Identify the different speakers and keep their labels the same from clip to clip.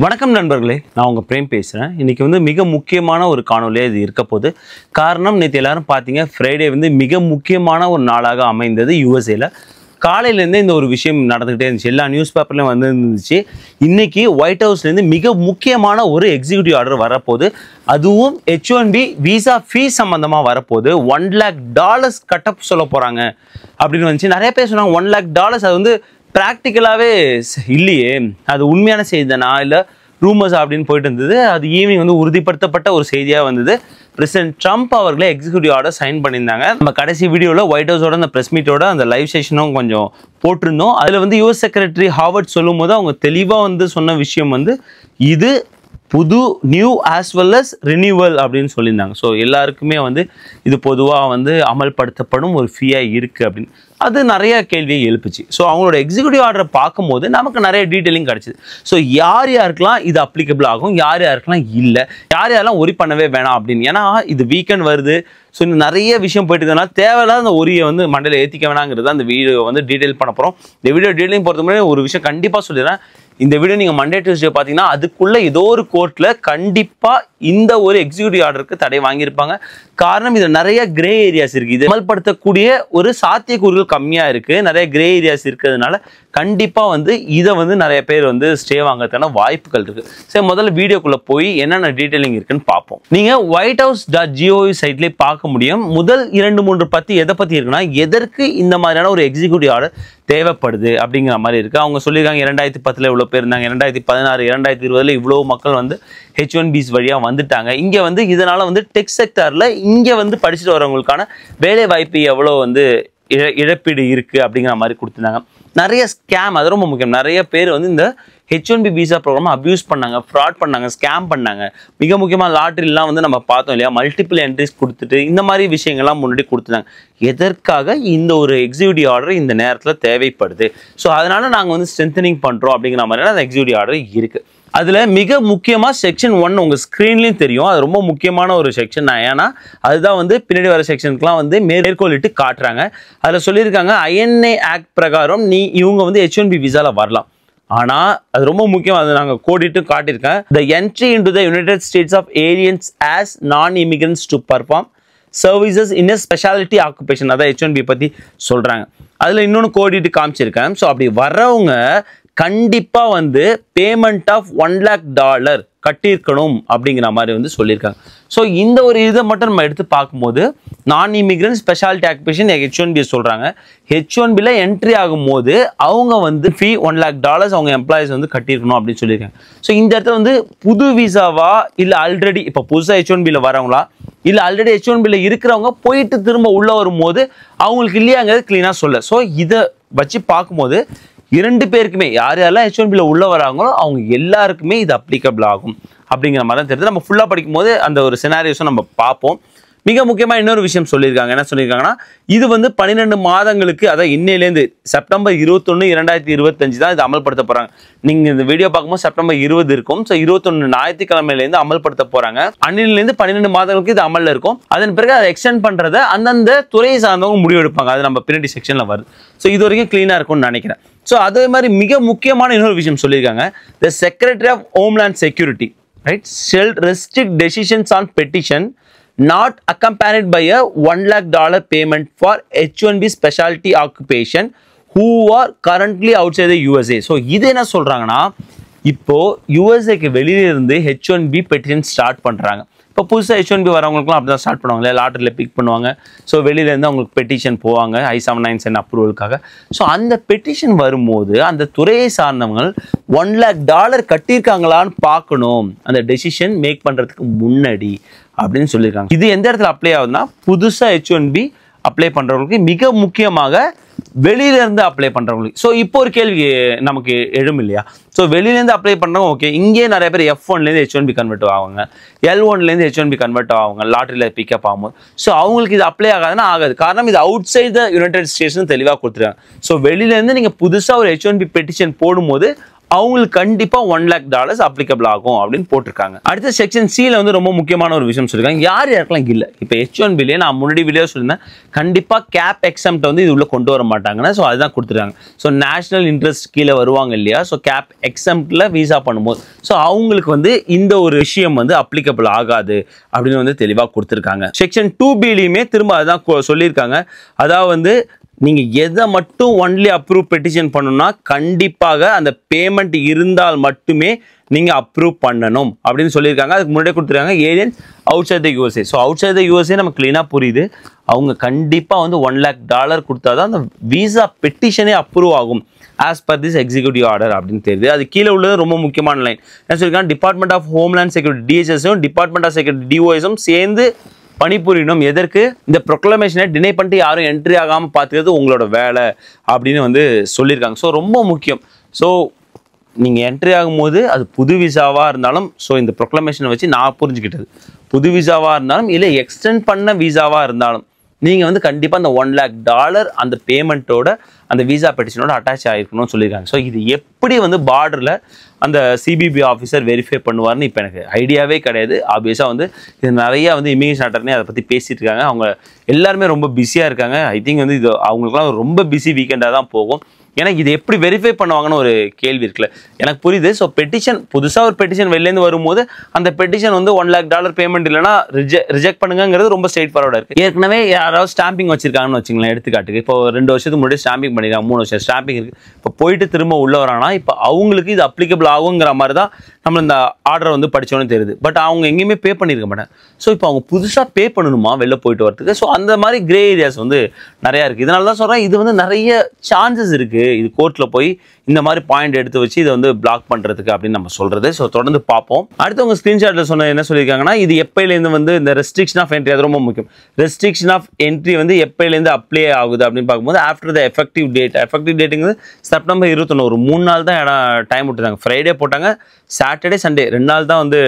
Speaker 1: வணக்கம் நண்பர்களே, நான் உங்கள் பிரேம் பேசுகிறேன். இன்றைக்கி மிக முக்கியமான ஒரு காணொலியாக இது இருக்க போகுது. காரணம், நேற்று எல்லாரும் பார்த்தீங்க, ஃப்ரைடே மிக முக்கியமான ஒரு நாளாக அமைந்தது. யூஎஸ்ஏல காலையிலேருந்தே இந்த ஒரு விஷயம் நடந்துக்கிட்டே இருந்துச்சு. எல்லா நியூஸ் பேப்பர்லையும் இருந்துச்சு. இன்றைக்கி ஒயிட் ஹவுஸ்லேருந்து மிக முக்கியமான ஒரு எக்ஸிக்யூட்டிவ் ஆர்டர் வரப்போகுது. அதுவும் H1B விசா ஃபீஸ் சம்மந்தமாக வரப்போகுது. $1 lakh கட்ட சொல்ல போகிறாங்க அப்படின்னு வந்துச்சு. நிறைய பேர் சொன்னாங்க $1 lakh அது ப்ராக்டிக்கலாகவே இல்லையே, அது உண்மையான செய்தி தானா இல்லை ரூமர்ஸ் அப்படின்னு போயிட்டு இருந்தது. அது ஈவினிங் உறுதிப்படுத்தப்பட்ட ஒரு செய்தியாக வந்தது. பிரசிடென்ட் ட்ரம்ப் அவர்களே எக்ஸிக்யூட்டிவ் ஆர்டர் சைன் பண்ணியிருந்தாங்க. நம்ம கடைசி வீடியோவில் ஒயிட் ஹவுஸோட அந்த ப்ரெஸ் மீட்டோட அந்த லைவ் செஷனும் கொஞ்சம் போட்டிருந்தோம். அதில் யூஎஸ் செக்ரட்டரி ஹாவர்ட் சொல்லும் போது அவங்க தெளிவாக சொன்ன விஷயம் இது புது new as well as renewal அப்படின்னு சொல்லியிருந்தாங்க. ஸோ எல்லாருக்குமே இது பொதுவாக அமல்படுத்தப்படும் ஒரு ஃபீயாக இருக்குது அப்படின்னு அது நிறைய கேள்வியை எழுப்புச்சு. ஸோ அவங்களோட எக்ஸிக்யூட்டிவ் ஆர்டரை பார்க்கும்போது நமக்கு நிறைய டீட்டெயிலிங் கிடச்சிது. ஸோ யார் யாருக்கெல்லாம் இது அப்ளிகபிள் ஆகும், யார் யாருக்கெல்லாம் இல்லை, யார் யாரெல்லாம் ஒரி பண்ணவே வேணாம் அப்படின்னு. ஏன்னா இது வீக்கெண்ட் வருது. ஸோ இந்த நிறைய விஷயம் போயிட்டு இருக்கனால தேவையில்லாத அந்த ஒரியை மண்டையில் ஏற்றிக்க வேணாங்கிறது அந்த வீடியோ டீட்டெயில் பண்ண போகிறோம். இந்த வீடியோ டீட்டெயிலிங் போகிறது முன்னாடி ஒரு விஷயம் கண்டிப்பாக சொல்லிடுறேன். இந்த வீடியோ நீங்கள் மண்டே டியூஸ்டே பார்த்தீங்கன்னா அதுக்குள்ளே ஏதோ ஒரு கோர்ட்டில் கண்டிப்பாக இந்த ஒரு எக்ஸிக்யூட்டிவ் ஆர்டருக்கு தடை வாங்கியிருப்பாங்க. காரணம், இதில் நிறைய கிரே ஏரியாஸ் இருக்குது. இது அமல்படுத்தக்கூடிய ஒரு சாத்தியக்கூறுகள் கம்மியாக இருக்குது. நிறைய கிரே ஏரியாஸ் இருக்கிறதுனால கண்டிப்பாக இதை நிறைய பேர் ஸ்டே வாங்கிறதுக்கான வாய்ப்புகள் இருக்குது. சரி, முதல்ல வீடியோக்குள்ளே போய் என்னென்ன டீட்டெயிலிங் இருக்குன்னு பார்ப்போம். நீங்கள் whitehouse.gov சைட்லேயே பார்க்க முடியும். முதல் 2-3 பற்றி எதை பற்றி இருக்குன்னா, எதற்கு இந்த மாதிரியான ஒரு எக்ஸிக்யூட்டிவ் ஆர்டர் தேவைப்படுது அப்படிங்கிற மாதிரி இருக்குது. அவங்க சொல்லியிருக்காங்க 2010 இவ்வளோ பேர் இருந்தாங்க, 2016 2020 இவ்வளோ மக்கள் H1Bs வழியாக வந்துட்டாங்க. இங்கே இதனால் டெக் செக்டாரில் இங்கே படிச்சுட்டு வரவங்களுக்கான வேலை வாய்ப்பு எவ்வளோ இழப்பீடு இருக்குது அப்படிங்கிற மாதிரி கொடுத்துருந்தாங்க. நிறைய ஸ்கேம், அது ரொம்ப முக்கியம். நிறைய பேர் இந்த H1B விசா ப்ரோக்ராம் அப்யூஸ் பண்ணாங்க, ஃப்ராட் பண்ணாங்க, ஸ்கேம் பண்ணாங்க. மிக முக்கியமாக லாட்ரிலாம் நம்ம பார்த்தோம் இல்லையா, மல்டிபிள் என்ட்ரிஸ் கொடுத்துட்டு இந்த மாதிரி விஷயங்கள்லாம் முன்னாடி கொடுத்துட்டாங்க. எதற்காக இந்த ஒரு எக்ஸிக்யூட்டிவ் ஆர்டர் இந்த நேரத்தில் தேவைப்படுது. ஸோ அதனால நாங்கள் ஸ்ட்ரென்தனிங் பண்ணுறோம் அப்படிங்கிற மாதிரியான அந்த எக்ஸிக்யூட்டிவ் ஆர்டர் இருக்குது. அதில் மிக முக்கியமாக செக்ஷன் 1 உங்கள் ஸ்க்ரீன்லேயும் தெரியும். அது ரொம்ப முக்கியமான ஒரு செக்ஷன். ஏன்னா அதுதான் பின்னாடி வர செக்ஷனுக்குலாம் மேற்கோளிட்டு காட்டுறாங்க. அதில் சொல்லியிருக்காங்க INA ஆக்ட் பிரகாரம் இவங்க H1B விசாவில் வரலாம். ஆனால் அது ரொம்ப முக்கியம். அது நாங்கள் கோடிட்டு காட்டியிருக்கேன். The entry into the United States of aliens as non immigrants to perform services in a specialty occupation, அதான் H1B பற்றி சொல்கிறாங்க. அதில் இன்னொன்று கோடிட்டு காமிச்சிருக்கேன். ஸோ அப்படி வர்றவங்க கண்டிப்பாக பேமெண்ட் ஆஃப் $1 lakh கட்டியிருக்கணும் அப்படிங்கிற மாதிரி சொல்லியிருக்காங்க. ஸோ இந்த ஒரு இதை மட்டும் நம்ம எடுத்து பார்க்கும்போது நான் இமிகிரன்ட் ஸ்பெஷாலிட்டி ஆக்குபேஷன் H1B சொல்கிறாங்க. H1Bல என்ட்ரி ஆகும்போது அவங்க ஃபீ $1 lakh அவங்க எம்ப்ளாயிஸ் கட்டியிருக்கணும் அப்படின்னு சொல்லியிருக்காங்க. ஸோ இந்த இடத்துல புது விசாவா இல்லை ஆல்ரெடி இப்போ புதுசாக H1Bல வரவங்களா இல்லை ஆல்ரெடி H1Bல இருக்கிறவங்க போயிட்டு திரும்ப உள்ளே வரும்போது அவங்களுக்கு இல்லையாங்கிறது கிளீனாக சொல்ல. ஸோ இதை வச்சு பார்க்கும்போது 2 பேருக்குமே யார் யாரெல்லாம் H1Bல உள்ள வராங்களோ அவங்க எல்லாருக்குமே இது அப்ளிகபிள் ஆகும் அப்படிங்கிற மாதிரி தான் தெரியுது. நம்ம ஃபுல்லாக படிக்கும்போது அந்த ஒரு சினாரியோஸும் நம்ம பார்ப்போம். மிக முக்கியமாக இன்னொரு விஷயம் சொல்லியிருக்காங்க. என்ன சொல்லியிருக்காங்கன்னா, இது 12 மாதங்களுக்கு, அதாவது இன்னையிலேருந்து செப்டம்பர் 21 2025 தான் இது அமல்படுத்த போகிறாங்க. நீங்கள் இந்த வீடியோ பார்க்கும்போது செப்டம்பர் 20 இருக்கும். ஸோ 21 ஞாயிற்றுக்கிழமையிலேருந்து அமல்படுத்த போகிறாங்க. அன்னிலேருந்து 12 மாதங்களுக்கு இது அமலில் இருக்கும். அதன் பிறகு அதை எக்ஸ்டெண்ட் பண்ணுறதை அந்தந்த துறையை சார்ந்தவங்க முடிவெடுப்பாங்க. அது நம்ம பின்னாடி செக்ஷனில் வருது. ஸோ இது வரைக்கும் க்ளீனாக இருக்கும்னு நினைக்கிறேன். ஸோ அதே மாதிரி மிக முக்கியமான இன்னொரு விஷயம் சொல்லியிருக்காங்க. The secretary of homeland security right shall restrict decisions on petition not accompanied by a $1 lakh payment for H1B specialty occupation who are currently outside the USA. So இது என்ன சொல்கிறாங்கன்னா, இப்போது USAக்கு வெளியிலிருந்து H1B பெட்டிஷன் ஸ்டார்ட் பண்ணுறாங்க. இப்போ புதுசாக H1B வரவங்களுக்குலாம் அப்படி தான் ஸ்டார்ட் பண்ணுவாங்க. லாட்டரியில் பிக் பண்ணுவாங்க. ஸோ வெளியிலேருந்து அவங்களுக்கு பெட்டிஷன் போவாங்க I-797 அப்ரூவலுக்காக. ஸோ அந்த பெட்டிஷன் வரும்போது அந்த துறையை சார்ந்தவங்க $1 lakh கட்டியிருக்காங்களான்னு பார்க்கணும், அந்த டெசிஷன் மேக் பண்ணுறதுக்கு முன்னாடி அப்படின்னு சொல்லியிருக்காங்க. இது எந்த இடத்துல அப்ளை ஆகுதுன்னா, புதுசாக H1B அப்ளை பண்ணுறவங்களுக்கு, மிக முக்கியமாக வெளியிலேருந்து அப்ளை பண்ணுறவங்களுக்கு. ஸோ இப்போ ஒரு கேள்வி நமக்கு எழும் இல்லையா? ஸோ வெளியிலேருந்து அப்ளை பண்ணுறவங்க ஓகே, இங்கே நிறைய பேர் F1லேருந்து H1B கன்வெர்ட் ஆவாங்க, L1லேருந்து H1B கன்வெர்ட் ஆவாங்க லாட்டரியில் பிக்கப் ஆகும்போது. ஸோ அவங்களுக்கு இது அப்ளை ஆகாதுன்னா ஆகாது. காரணம், இது அவுட் சைட் த யுனைடெட் ஸ்டேட்ஸ்னு தெளிவாக கொடுத்துருக்காங்க. ஸோ வெளியிலேருந்து நீங்கள் புதுசாக ஒரு H1B பெட்டிஷன் போடும்போது அவங்களுக்கு கண்டிப்பா $1,00,000 அப்ளிகபிள் ஆகும் அப்படின்னு போட்டிருக்காங்க. அடுத்த செக்ஷன் சில வந்து ரொம்ப முக்கியமான ஒரு விஷயம் சொல்லிருக்காங்க. யார் யாருக்கெல்லாம் இல்ல, இப்போ H1Bலே நான் முன்னாடி வீடியோ சொல்லியிருந்தேன், கண்டிப்பா கேப் எக்ஸம்ட் வந்து இது உள்ள கொண்டு வர மாட்டாங்கன்னா. ஸோ அதுதான் கொடுத்துருக்காங்க. ஸோ நேஷனல் இன்ட்ரெஸ்ட் கீழே வருவாங்க இல்லையா, ஸோ கேப் எக்ஸம்ட்ல விசா பண்ணும்போது ஸோ அவங்களுக்கு வந்து இந்த ஒரு விஷயம் வந்து அப்ளிகபிள் ஆகாது அப்படின்னு வந்து தெளிவாக கொடுத்துருக்காங்க. செக்ஷன் 2Bலையுமே திரும்ப அதுதான் சொல்லியிருக்காங்க. அதாவது வந்து நீங்க எதை மட்டும் ஒன்லி அப்ரூவ் பெட்டிஷன் பண்ணணும்னா கண்டிப்பாக அந்த பேமெண்ட் இருந்தால் மட்டுமே நீங்க அப்ரூவ் பண்ணணும் அப்படின்னு சொல்லியிருக்காங்க. அதுக்கு முன்னாடியே கொடுத்துருக்காங்க aliens outside the USA. So outside the USA நம்ம கிளீனாக புரியுது. அவங்க கண்டிப்பாக வந்து $1,00,000 கொடுத்தாதான் அந்த விசா பெட்டிஷனே அப்ரூவ் ஆகும் as per this executive order அப்படின்னு தெரியுது. அது கீழே உள்ளது ரொம்ப முக்கியமான லைன் என்ன சொல்லியிருக்காங்க, டிபார்ட்மெண்ட் ஆஃப் ஹோம்லேண்ட் செக்யூரிட்டி டிஹெச்எஸும் டிபார்ட்மெண்ட் ஆஃப் செக்யூரிட்டி டிஓஎஸும் சேர்ந்து பணிபுரியணும். எதற்கு? இந்த ப்ரொக்ளமேஷனை டினை பண்ணிட்டு யாரும் என்ட்ரி ஆகாமல் பார்த்துக்கிறது உங்களோட வேலை அப்படின்னு வந்து சொல்லியிருக்காங்க. ஸோ ரொம்ப முக்கியம். ஸோ நீங்கள் என்ட்ரி ஆகும்போது அது புது விசாவாக இருந்தாலும், ஸோ இந்த ப்ரொக்ளமேஷனை வச்சு நான் புரிஞ்சுக்கிட்டது, புது விசாவாக இருந்தாலும் இல்லை எக்ஸ்டெண்ட் பண்ண விசாவாக இருந்தாலும் நீங்கள் வந்து கண்டிப்பாக அந்த $1,00,000 அந்த பேமெண்ட்டோட அந்த விசா பெட்டிஷனோட அட்டாச் ஆகிருக்கணும்னு சொல்லியிருக்காங்க. ஸோ இது எப்படி வந்து பார்டரில் அந்த சிபிபி ஆஃபீஸர் வெரிஃபை பண்ணுவார்னு இப்போ எனக்கு ஐடியாவே கிடையாது. ஆப்வியஸாக வந்து இது நிறையா வந்து இமிகிரேஷன் அட்டர்னே அதை பற்றி பேசிகிட்டு இருக்காங்க. அவங்க எல்லாருமே ரொம்ப பிஸியாக இருக்காங்க. ஐ திங்க் வந்து இது அவங்களுக்குலாம் ரொம்ப பிஸி வீக்கெண்டாக தான் போகும். ஏன்னா இது எப்படி வெரிஃபை பண்ணுவாங்கன்னு ஒரு கேள்வி இருக்குல்ல, எனக்கு புரியுது. ஸோ பெட்டிஷன் புதுசாக ஒரு பெட்டிஷன் வெளிலேருந்து வரும்போது அந்த பெட்டிஷன் வந்து $1,00,000 பேமெண்ட் இல்லைனா ரிஜெக்ட் பண்ணுங்கிறது ரொம்ப ஸ்ட்ரெயிட் ஃபார்வர்டாக இருக்குது. ஏற்கனவே யாராவது ஸ்டாம்பிங் வச்சிருக்காங்கன்னு வச்சுங்களேன், எடுத்துக்காட்டுக்கு இப்போ 2 வருஷத்துக்கு முன்னாடி ஸ்டாம்பிங் பண்ணிருக்காங்க, 3 வருஷம் ஸ்டாம்பிங் இருக்குது, இப்போ போயிட்டு திரும்ப உள்ள வராங்கன்னா இப்போ அவங்களுக்கு இது அப்ளிகபிள் ஆகுங்கிற மாதிரி தான் நம்ம இந்த ஆர்டரை வந்து படித்தோன்னு தெரியுது. பட் அவங்க எங்கேயுமே பே பண்ணியிருக்க மாட்டாங்க. ஸோ இப்போ அவங்க புதுசாக பே பண்ணணுமா வெளில போயிட்டு வரதுக்கு? ஸோ அந்த மாதிரி கிரே ஏரியாஸ் வந்து நிறையா இருக்குது. இதனால தான் சொல்கிறேன், இது வந்து நிறைய சான்சஸ் இருக்குது இது கோர்ட்டில் போய் இந்த மாதிரி பாயிண்ட் எடுத்து வச்சு இதை வந்து பிளாக் பண்ணுறதுக்கு அப்படின்னு நம்ம சொல்கிறது. ஸோ தொடர்ந்து பார்ப்போம். அடுத்தவங்க ஸ்க்ரீன்ஷாட்டில் சொன்ன என்ன சொல்லியிருக்காங்கன்னா, இது எப்பயிலேருந்து வந்து இந்த ரெஸ்ட்ரிக்ஷன் ஆஃப் என்ட்ரி, அது ரொம்ப முக்கியம். ரெஸ்ட்ரிக்ஷன் ஆஃப் என்ட்ரி வந்து எப்பயிலேருந்து அப்ளை ஆகுது அப்படின்னு பார்க்கும்போது ஆஃப்டர் த எஃபெக்டிவ் டேட்டுங்கிறது செப்டம்பர் 21, ஒரு 3 நாள் தான் டைம் விட்டுருக்காங்க. ஃப்ரைடே போட்டாங்க, சாட்டர்டே சண்டே 2 நாள் தான் வந்து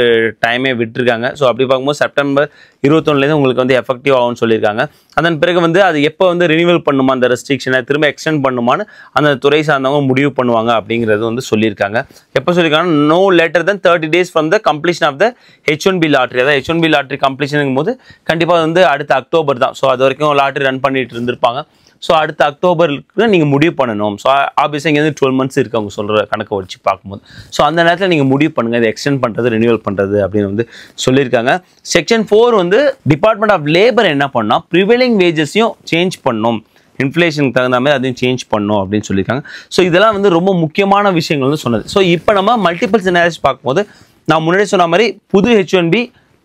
Speaker 1: டைமே விட்டுருக்காங்க. ஸோ அப்படி பார்க்கும்போது செப்டம்பர் 21 உங்களுக்கு வந்து எஃபெக்டிவ் ஆகும்னு சொல்லியிருக்காங்க. அதன் பிறகு வந்து அது எப்போ வந்து ரினிவல் பண்ணுமா அந்த ரெஸ்ட்ரிக்ஷனை திரும்ப எக்ஸ்டெண்ட் பண்ணுமான்னு அந்த துறை சார்ந்தவங்க முடிவு பண்ணுவாங்க அப்படிங்கிறது வந்து சொல்லியிருக்காங்க. எப்போ சொல்லியிருக்காங்க, no later than 30 days from the completion of the H1B lottery. அதாவது H1B லாட்ரி கம்ப்ளீஷனுங்கும் போது கண்டிப்பாக வந்து அடுத்த அக்டோபர் தான். ஸோ அது வரைக்கும் லாட்ரி ரன் பண்ணிட்டு இருந்திருப்பாங்க. ஸோ அடுத்த அக்டோபருக்கு நீங்கள் முடிவு பண்ணணும். ஸோ ஆப்வியஸாக இங்கே வந்து 12 months இருக்குது அவங்க சொல்கிற கணக்கை வச்சு பார்க்கும்போது. ஸோ அந்த நேரத்தில் நீங்கள் முடிவு பண்ணுங்கள், இதை எக்ஸ்டெண்ட் பண்ணுறது ரினியூவல் பண்ணுறது அப்படின்னு வந்து சொல்லியிருக்காங்க. செக்ஷன் 4 வந்து டிபார்ட்மெண்ட் ஆஃப் லேபர் என்ன பண்ணால் ப்ரிவைலிங் வேஜஸையும் சேஞ்ச் பண்ணணும், இன்ஃப்ளேஷனுக்கு தகுந்த மாதிரி அதையும் சேஞ்ச் பண்ணணும் அப்படின்னு சொல்லியிருக்காங்க. ஸோ இதெல்லாம் வந்து ரொம்ப முக்கியமான விஷயங்கள் வந்து சொன்னது. ஸோ இப்போ நம்ம மல்டிபிள் சினாரியோஸ் பார்க்கும்போது நான் முன்னாடி சொன்ன மாதிரி புது H1B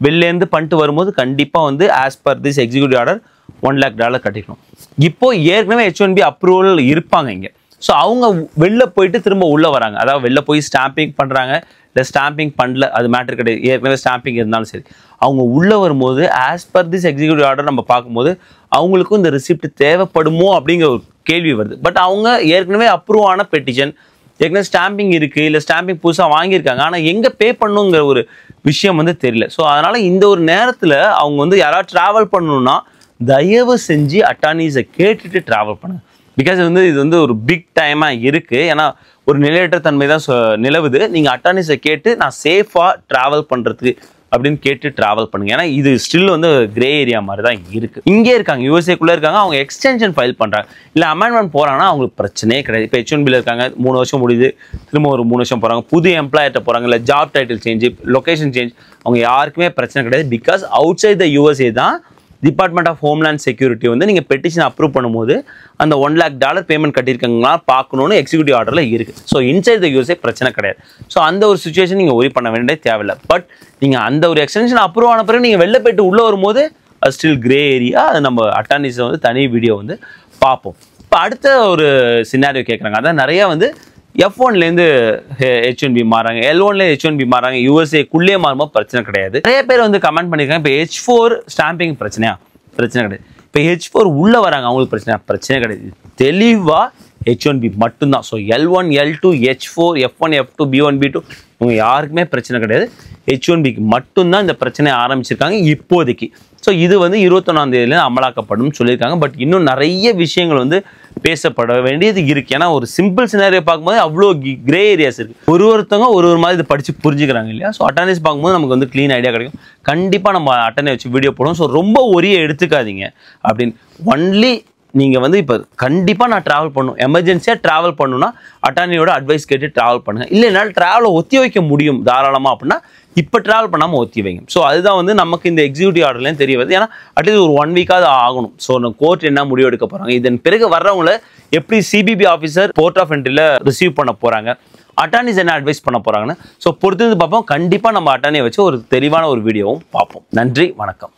Speaker 1: வெளிலேருந்து பண்ணிட்டு வரும்போது கண்டிப்பாக வந்து as per this executive order $1,00,000 கட்டிக்கணும். இப்போ ஏற்கனவே H1B அப்ரூவல் இருப்பாங்க இங்கே. ஸோ அவங்க வெளில போயிட்டு திரும்ப உள்ளே வராங்க, அதாவது வெளில போய் ஸ்டாம்பிங் பண்ணுறாங்க இல்லை ஸ்டாம்பிங் பண்ணல, அது மேட்டர் கிடையாது, ஏற்கனவே ஸ்டாம்பிங் இருந்தாலும் சரி, அவங்க உள்ளே வரும்போது as per this executive order நம்ம பார்க்கும்போது அவங்களுக்கும் இந்த ரிசிப்ட் தேவைப்படுமோ அப்படிங்கிற ஒரு கேள்வி வருது. பட் அவங்க ஏற்கனவே அப்ரூவ் ஆன பெட்டிஷன், ஏற்கனவே ஸ்டாம்பிங் இருக்குது, இல்லை ஸ்டாம்பிங் புதுசாக வாங்கியிருக்காங்க, ஆனால் எங்கே பே பண்ணுங்கிற ஒரு விஷயம் வந்து தெரியல. ஸோ அதனால் இந்த ஒரு நேரத்தில் அவங்க வந்து யாராவது ட்ராவல் பண்ணணுன்னா தயவு செஞ்சு அட்டார்னிஸை கேட்டுட்டு ட்ராவல் பண்ணுங்கள். பிகாஸ் வந்து இது வந்து ஒரு பிக் டைமாக இருக்குது. ஏன்னா ஒரு நிலையற்ற தன்மை தான் நிலவுது. நீங்கள் அட்டார்னிஸை கேட்டு நான் சேஃபாக ட்ராவல் பண்ணுறதுக்கு அப்படின்னு கேட்டு ட்ராவல் பண்ணுங்கள். ஏன்னா இது ஸ்டில் வந்து கிரே ஏரியா மாதிரி தான் இருக்குது. இங்கே இருக்காங்க, யூஎஸ்ஏக்குள்ளே இருக்காங்க, அவங்க எக்ஸ்டென்ஷன் ஃபைல் பண்ணுறாங்க இல்லை அமெண்ட்மெண்ட் போகிறாங்கன்னா அவங்களுக்கு பிரச்சனையே கிடையாது. இப்போ H1Bல இருக்காங்க, 3 வருஷம் முடியுது, திரும்ப ஒரு 3 வருஷம் போகிறாங்க, புது எம்ப்ளாயர்கிட்ட போகிறாங்க, இல்லை job title change, location change, அவங்க யாருக்குமே பிரச்சனை கிடையாது. Because outside the USA தான் டிபார்ட்மெண்ட் ஆஃப் ஹோம்லேண்ட் செக்யூரிட்டி வந்து நீங்கள் பெட்டிஷன் அப்ரூவ் பண்ணும்போது அந்த $1,00,000 பேமெண்ட் கட்டியிருக்காங்களா பார்க்கணுன்னு எக்ஸிக்யூட்டிவ் ஆர்டரில் இருக்குது. ஸோ இன்சைட் த யூஎஸ்ஏ பிரச்சனை கிடையாது. ஸோ அந்த ஒரு சுச்சுவேஷன் நீங்கள் ஒரி பண்ண வேண்டிய தேவையில்லை. பட் நீங்கள் அந்த ஒரு எக்ஸ்டென்ஷன் அப்ரூவ் ஆன பிறகு நீங்கள் வெளில போயிட்டு உள்ளே வரும்போது அது ஸ்டில் கிரே ஏரியா. அது நம்ம அட்டார்னிஸை வந்து தனி வீடியோ வந்து பார்ப்போம். இப்போ அடுத்த ஒரு சினாரியோ கேட்குறாங்க, அதான் நிறையா வந்து F1லேருந்து H1B மாறாங்க, L1லேருந்து H1B மாறாங்க, யூஎஸ்ஏக்குள்ளே மாறும்போது பிரச்சனை கிடையாது. நிறைய பேர் வந்து கமெண்ட் பண்ணியிருக்காங்க, இப்போ H4 ஸ்டாம்பிங் பிரச்சனையா? பிரச்சனை கிடையாது. இப்போ H4 உள்ளே வராங்க, அவங்களுக்கு பிரச்சனை கிடையாது. தெளிவாக H1B மட்டும்தான். So L1, L2, H4, F1, F2, B1, B2 இவங்க யாருக்குமே பிரச்சனை கிடையாது. H1Bக்கு மட்டும்தான் இந்த பிரச்சனையை ஆரம்பிச்சிருக்காங்க இப்போதைக்கு. ஸோ இது வந்து 21ஆம் தேதியிலேருந்து அமலாக்கப்படும் சொல்லியிருக்காங்க. பட் இன்னும் நிறைய விஷயங்கள் வந்து பேசப்பட வேண்டியது இருக்கு. ஏன்னா ஒரு சிம்பிள் சினாரியோ பார்க்கும்போது அவ்வளோ கிரே ஏரியாஸ் இருக்கு. ஒருத்தவங்க ஒரு மாதிரி இதை படிச்சு புரிஞ்சுக்கிறாங்க இல்லையா? ஸோ அட்டர்னேஸ் பார்க்கும்போது நமக்கு வந்து க்ளீன் ஐடியா கிடைக்கும். கண்டிப்பாக நம்ம அட்டர்னே வச்சு வீடியோ போடுவோம். ஸோ ரொம்ப ஒரே எடுத்துக்காதீங்க அப்படின்னு. ஒன்லி நீங்கள் வந்து இப்போ கண்டிப்பாக நான் ட்ராவல் பண்ணணும், எமர்ஜென்சியாக ட்ராவல் பண்ணணும்னா அட்டார்னியோட அட்வைஸ் கேட்டு ட்ராவல் பண்ணுங்க. இல்லை என்னால் ட்ராவலை ஒத்தி வைக்க முடியும் தாராளமாக அப்படின்னா இப்போ ட்ராவல் பண்ணாமல் ஒத்தி வைங்க. ஸோ அதுதான் வந்து நமக்கு இந்த எக்ஸிக்யூட்டிவ் ஆர்டர்லேயும் தெரிய வருது. ஏன்னா அட்லீஸ்ட் ஒரு 1 வீக்காவது ஆகணும். ஸோ நம்ம கோர்ட் என்ன முடிவு எடுக்க போகிறாங்க, இதன் பிறகு வர்றவங்கள எப்படி சிபிபி ஆஃபீஸர் போர்ட் ஆஃப் என்ட்ரியில் ரிசீவ் பண்ண போகிறாங்க, அட்டார்னிஸ் என்ன அட்வைஸ் பண்ண போகிறாங்கன்னு ஸோ பொறுத்து பார்ப்போம். கண்டிப்பாக நம்ம அட்டார்னியை வச்சு ஒரு தெளிவான ஒரு வீடியோவும் பார்ப்போம். நன்றி, வணக்கம்.